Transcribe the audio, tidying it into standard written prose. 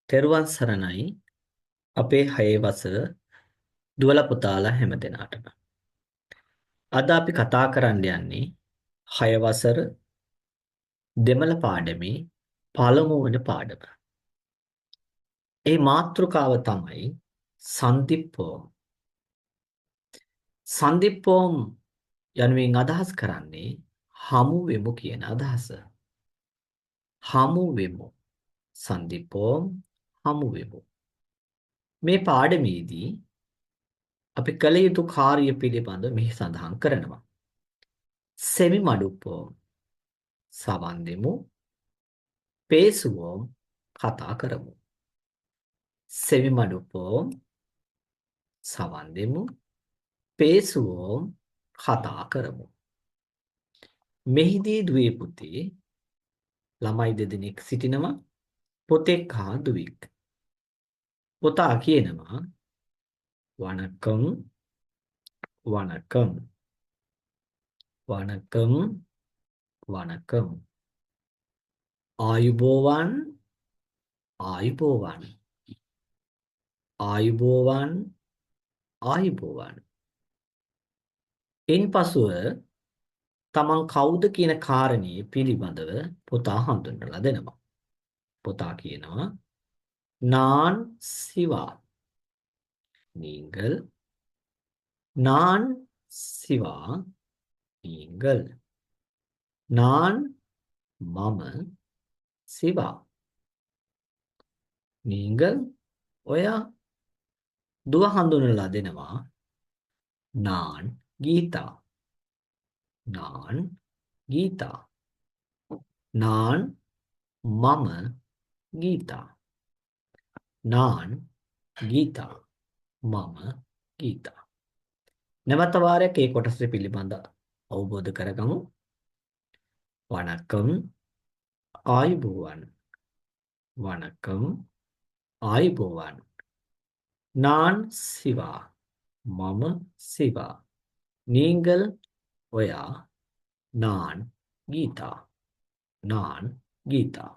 තෙරුවන් සරණයි අපේ 6 වසර දුවල පුතාලා හැමදෙනාටම. අද අපි කතා කරන්න යන්නේ 6 වසර දෙමළ පාඩමේ පළමු වෙනි පාඩම. ඒ මාතෘකාව තමයි සන්ධිප්පෝම්. සන්ධිප්පෝම් යනුවෙන් අදහස් කරන්නේ හමු වෙමු කියන අදහස. හමු වෙමු. සන්ධිප්පෝම් හමු වෙමු. මේ පාඩමේදී අපි කළ යුතු කාර්ය පිළිබඳව මෙහි සඳහන් කරනවා. සෙමි මඩුප්පෝම් සවන් දෙමු, පේසුවෝම් කතා කරමු. සෙමි මඩුප්පෝම් සවන් දෙමු, පේසුවෝම් කතා කරමු. මෙහිදී දුවේ පුතේ ළමයි දෙදෙනෙක් සිටිනවා, පොතෙක් හා දුවෙක්. පුතා කියනවා වණකම් වණකම් වණකම් වණකම් ආයුබෝවන් ආයුබෝවන් ආයුබෝවන් ආයුබෝවන්. ඉන්පසුව තමන් කවුද කියන කාරණේ පිළිබඳව පුතා හඳුන්වලා දෙනවා. පුතා කියනවා நான் சிவா. நீங்கள் நான் சிவா. நீங்கள் நான் මම සිවා. நீங்கள் ඔයා දුව හඳුන්වලා දෙනවා நான் கீதா. நான் கீதா. நான் මම ගීතා. நான் ගීතා. මම ගීතා. නැවත වාරයක් ඒ කොටස පිළිබඳ අවබෝධ කරගමු. වණකම් ආයුබෝවන්. වණකම් ආයුබෝවන්. நான் சிவா. මම සිවා. நீங்கள் ඔයා. நான் கீதா. நான் கீதா.